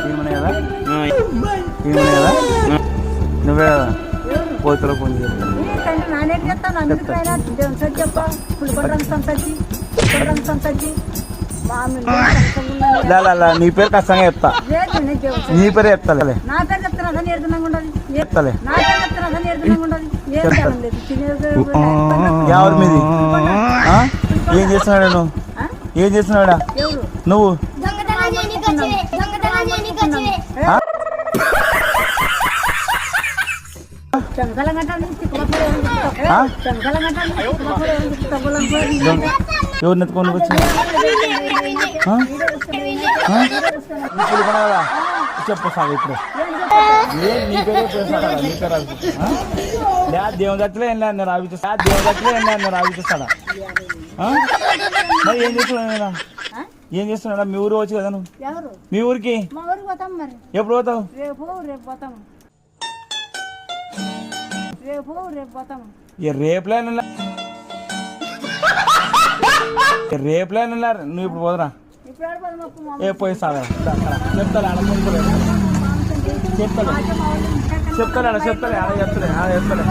ఏమన్నా కదా నువ్వే కదా పోతులో ఫోన్ చేస్తాను నీ పేరు ఖచ్చితంగా చెప్తా నీ పేరు చెప్తాలే చెప్తాలే ఎవరి మీది ఏం చేస్తున్నాడా నువ్వు ఏం చేస్తున్నాడా నువ్వు ఎవరిని ఎత్తుకొని వచ్చి చెప్పు సార్ ఇప్పుడు నీ పేరు దేవుని దగ్గర ఏం లేదు రావిస్తా దేవుని దగ్గర ఏం లేదు రావిస్తాడా మరి ఏం చేస్తున్నాడా ఏం చేస్తున్నాడా మీ ఊరు వచ్చి కదా నువ్వు మీ ఊరికి ఎప్పుడు పోతావు రేపులే నువ్వు ఇప్పుడు పోదురా ఏ పోయి సార్ చెప్తాలే చెప్తాలే చెప్తాలే చెప్తాలే చెప్తాలే